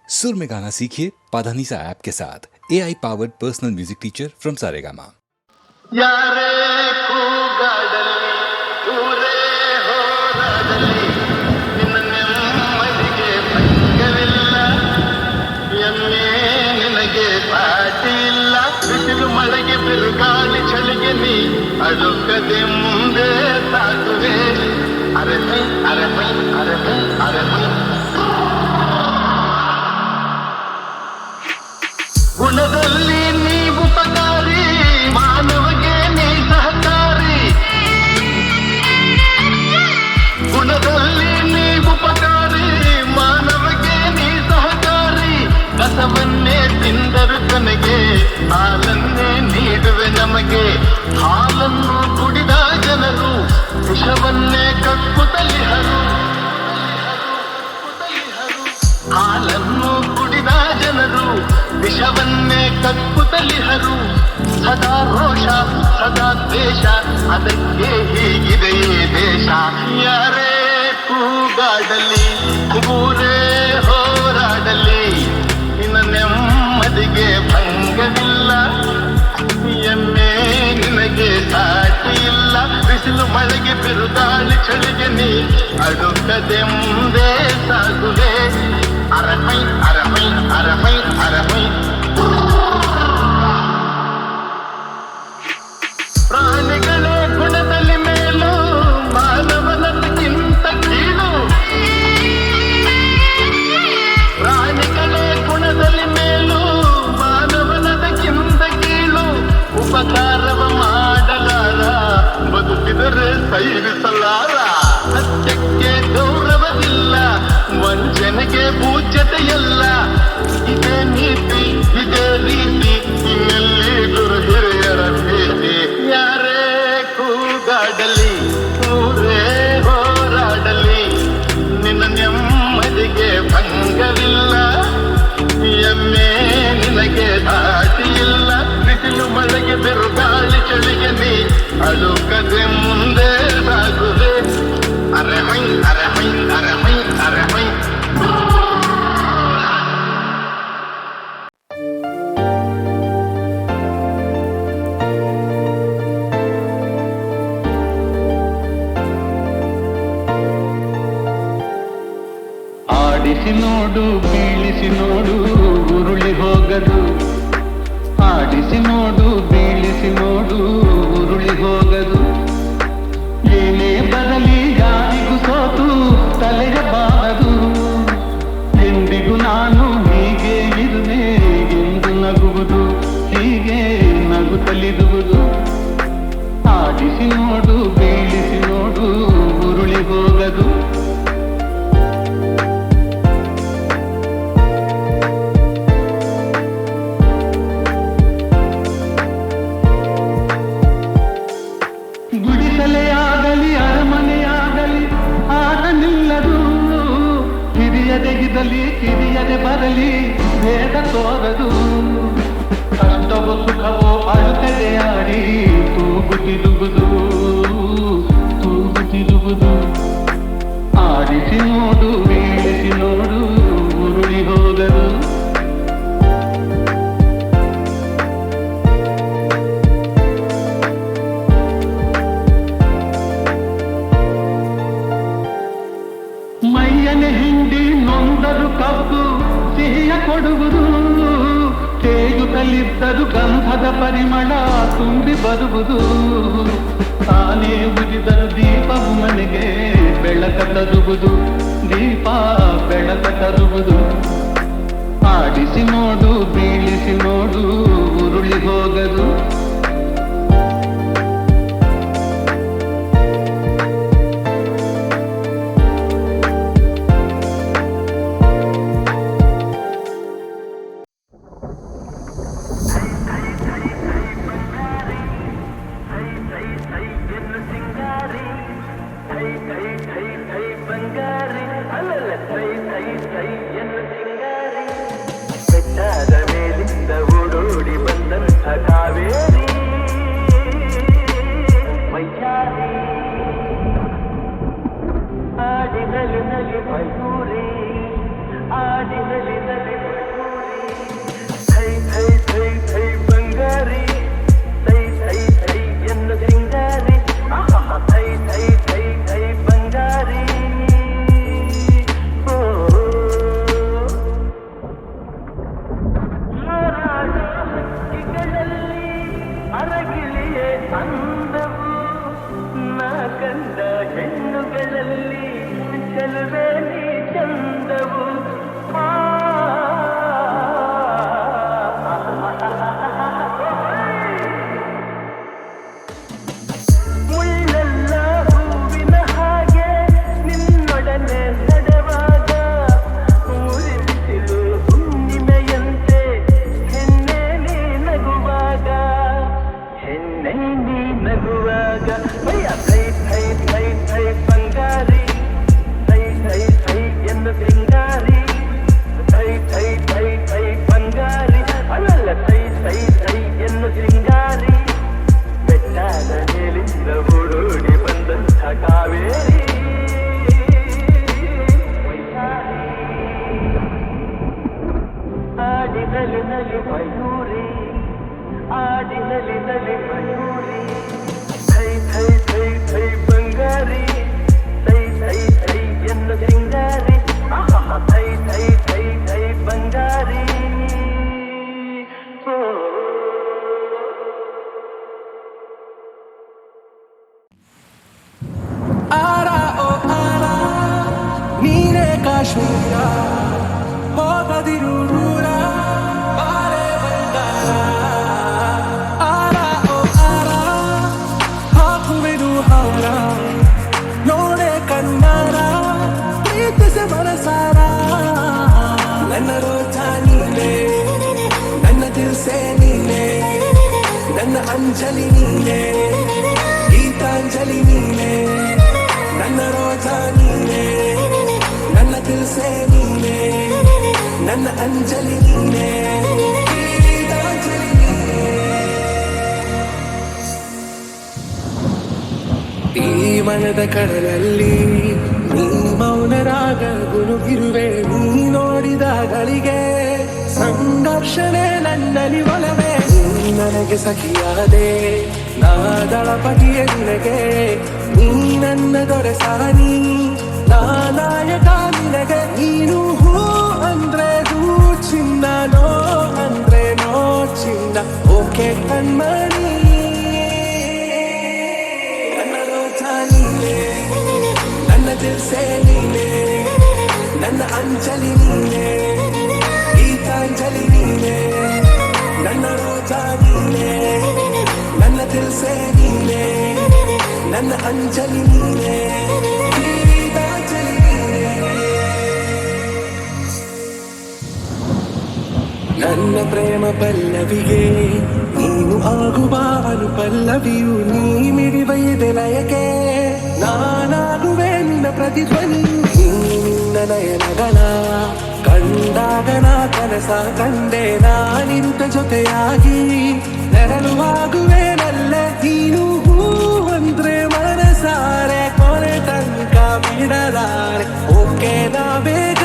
सुर में गाना सीखिए पाधानीसा ऐप के साथ AI powered personal music teacher from Saregama. ಯಾರೇ ಕೂಗಾಡಲಿ ಊರೇ ಹೋರಾಡಲಿ ನಿನ್ನ ನೆಮ್ಮದಿಗೆ ಭಂಗವಿಲ್ಲ ಎಮ್ಮೆ ನಿನಗೆ ಪಾಟಿ ಇಲ್ಲ ಬಿಸಿಲು ಮಳೆಗೆ ಬಿರುಗಾಳಿ ಚಳಿಗೆ ನೀ ಅಳುಕದೆ ಮುಂದೆ ಸಾಗುವೆ ಅರಮೈ ಅರಮೈ ಅರಮೈ ಅರಮೈ ಗುಣದಲ್ಲಿ ನೀ ಉಪಕಾರಿ ಮಾನವಗೆ ನೀ ಸಹಕಾರಿ ಗುಣದಲ್ಲಿ ನೀ ಉಪಕಾರಿ ಮಾನವಗೆ ನೀ ಸಹಕಾರಿ ಕಸವನ್ನೇ ತಿಂದರು ತನಗೆ ಹಾಲನ್ನೇ ನೀಡುವೆ ನಮಗೆ ಹಾಲನ್ನು ಕುಡಿದ ಜನರು ವಿಷವನ್ನೇ ಕಕ್ಕುತ್ತಲಿಹರು ಹಾಲನ್ನು ಕುಡಿದ ಜನರು ವಿಷವನ್ನೇ ಕಕ್ಕುತ್ತಲಿಹರು ಸದಾ ರೋಷ ಸದಾ ದ್ವೇಷ ಅದಕ್ಕೆ ಹೀಗಿದೆ ಈ ದೇಶ ಯಾರೇ ಕೂಗಾಡಲಿ ಊರೇ ಹೋರಾಡಲಿ ನಿನ್ನ ನೆಮ್ಮದಿಗೆ ಭಂಗವಿಲ್ಲ ಎಮ್ಮೆ ನಿನಗೆ ಸಾಟಿ ಇಲ್ಲ ಬಿಸಿಲು ಮಳೆಗೆ ಬಿರುಗಾಳಿ ಚಳಿಗೆ ನೀ ಅಡುಕದೆ ಮುಂದೆ ಸಾಗುವೆ ಅರಮೈ ಅರಮೈ ಅರಮೈ ಅರಮೈ ಪ್ರಾಣಿಗಳ ಗುಣದಲ್ಲಿ ಮೇಲು ಮಾನವನಕ್ಕಿಂತ ಕೀಳು ಪ್ರಾಣಿಗಳ ಗುಣದಲ್ಲಿ ಮೇಲು ಮಾನವನದಕ್ಕಿಂತ ಕೀಳು ಉಪಕಾರವ ಮಾಡಲಾರ ಬದುಕಿದರೆ ಸೈರಿಸಲಾರ ಸತ್ಯಕ್ಕೆ ಗೌರವವಿಲ್ಲ ವಂಚನೆಗೆ ಪೂಜ್ಯತೆಯಲ್ಲ ಇದೇ ನೀತಿ ಇದೇ ರೀತಿ ಇನ್ನೆಲ್ಲಿ ಗುರು ಹಿರಿಯರ ಭೇಟಿ ಯಾರೇ ಕೂಗಾಡಲಿ ಊರೇ ಹೋರಾಡಲಿ ನಿನ್ನ ನೆಮ್ಮದಿಗೆ ಭಂಗವಿಲ್ಲ ಎಮ್ಮೆ ನಿನಗೆ ದಾಟಿ ಇಲ್ಲ ಬಿಸಿಲು ಮಳೆಗೆ ಬಿರುಗಾಳಿ ಚಳಿಗೆ ನೀ ಅಳುಕದೆ ಮುಂದೆ ಸಾಗುವೆ ಅರಮೈ ಅರಮೈ ಅರಮೈ ಅರಮೈ ಆಡಿಸಿ ನೋಡು ಬೀಳಿಸಿ ನೋಡು ಉರುಳಿ ಹೋಗದು ಆಡಿಸಿ ನೋಡು ಬೀಳಿಸಿ ನೋಡು ಉರುಳಿ ಹೋಗದು ಏನೇ ಬರಲಿ ಯಾರಿಗೂ ಸೋತು ತಲೆಗೆ ಬಾರದು ಎಂದಿಗೂ ನಾನು ಹೀಗೆ ಇರುವೆ ಎಂದು ನಗುವುದು ಹೀಗೆ ನಗುತ್ತಲಿರುವುದು ಆಡಿಸಿ ನೋಡು ಬೀಳಿಸಿ ನೋಡು ಉರುಳಿ ಹೋಗದು ಗುಡಿಸಲೆಯಾಗಲಿ ಅರಮನೆಯಾಗಲಿ ಆಟ ನಿಲ್ಲದು ಹಿರಿಯದೆಗಿದಲಿ ಕಿರಿಯದೆ ಬರಲಿ ಭೇದ ತೋರದು ಕಷ್ಟವೋ ಸುಖವೋ ಅಳುತ್ತದೆ ಆಡಿ ತೂಗುತ್ತಿರುವುದು ತೂಗುತ್ತಿರುವುದು ಆಡಿಸಿ ನೋಡು ಬೀಳಿಸಿ ನೋಡು ಉರುಳಿ ಹೋಗದು ಮೈಯನೆ ಹಿಂಡಿ ನೊಂದರು ಕಬ್ಬು ಸಿಹಿಯ ಕೊಡುವುದು ತೇಗುತ್ತಲಿದ್ದರು ಗಂಧದ ಪರಿಮಳ ತುಂಬಿ ಬರುವುದು ತಾನೇ ಉರಿದರು ದೀಪವು ಮನೆಗೆ ಬೆಳಕ ತರುವುದು ದೀಪ ಬೆಳಕ ತರುವುದು ಆಡಿಸಿ ನೋಡು ಬೀಳಿಸಿ ನೋಡು ಉರುಳಿ ಹೋಗದು ಬೆಟ್ಟದ ಮೇಲಿಂದ ಓಡೋಡಿ ಬಂದಂಥ ಕಾವೇರಿ ನಲಿ ನಲಿ ಮಯೂರಿ ಆಡಿ ನಲಿ ನಲಿ ಮಯೂರಿ ಥೈ ಥೈ ಥೈ ಥೈ ಬಂಗಾರಿ ಥೈ ಥೈ ಥೈ ಎನ್ನ ಸಿಂಗಾರಿ ಥೈ ಥೈ ಥೈ ಥೈ ಬಂಗಾರಿ ಆರಾ ಓ ಆರಾ ನೀನೇ ಕಾಶ್ಮೀರ ಹೋಗದಿರು ದೂರ ಬಾರೆ ಬಂಗಾರ ಆರಾ ಓ ಆರಾ ಹಾಕುವೆನು ಹಾರ ನೋಡೆ ಕಣ್ಣಾರ ಪ್ರೀತಿಸಿ ಮನಸಾರ ನನ್ನ ರೋಜಾ ನೀನೆ ನನ್ನ ದಿಲ್ಸೆ ನೀನೆ ನನ್ನ ಅಂಜಲಿ ನೀನೆ ಗೀತಾಂಜಲಿ ನೀನೆ ನನ್ನ ರೋಜಾ ನೀನೆ ನನ್ನ ದಿಲ್ಸೆ ನೀನೆ ನನ್ನ ಅಂಜಲಿ ನೀನೆ ಗೀತಾಂಜಲಿ ನೀನೆ ಈ ಮನದ ಕಡಲಲ್ಲಿ ನೀ ಮೌನರಾಗ ಗುನುಗಿರುವೆ ನೀ ನೋಡಿದಾಗಳಿಗೆ ಸಂಘರ್ಷಣೆ ನನ್ನಲ್ಲಿ ಒಲವೇ ನೀ ನನಗೆ ಸಖಿಯಾದೆ ನಾದಳಪಟಿಯ ನಿನಗೆ ನೀ ನನ್ನ ದೊರೆ ಸಾನಿ ನಾಯಕ ನಿನಗೆ ನೀನು ಹೂ ಅಂದ್ರೆ ಹೂ ಚಿನ್ನ ನೋ ಅಂದ್ರೆ ನೋ ಚಿನ್ನ ಓಕೆ ಕಣ್ಮಣಿ ನನ್ನ ರೋಜಾ ನೀನೆ ನನ್ನ ದಿಲ್ಸೆ ನೀನೆ ನನ್ನ ಅಂಜಲಿ ನೀನೆ ಗೀತಾಂಜಲಿ ನೀನೆ ನನ್ನ ರೋಜಾ ನೀನೆ ನನ್ನ ದಿಲ್ಸೆ ನೀನೆ ನನ್ನ ಅಂಜಲಿ ನೀನೆ ಗೀತಾಂಜಲಿ ನೀನೆ ನನ್ನ ಪ್ರೇಮ ಪಲ್ಲವಿಗೆ ನೀನು ಆಗುವ ಅನು ಪಲ್ಲವಿಯು ನೀ ಮಿಡಿವ ಎದೆಲಯಕ್ಕೆ ನಾನಾಗುವೆ ನಿನ್ನ ಪ್ರತಿಧ್ವನಿ ನಿನ್ನ ನಯನಗಳ ಕಂಡಾಗ ನಾ ಕನಸ ಕಂಡೆ ನಾನಿರುತ್ತ ಜೊತೆಯಾಗಿ ನೆರಳುವಾಗುವೆ ನಲ್ಲೆ ನೀನು ಹೂ ಅಂದ್ರೆ ಮನಸಾರೆ ಕೊನೆ ತನಕ ಬಿಡಲಾರೆ ಓಕೆ ನಾ ಬೇಗ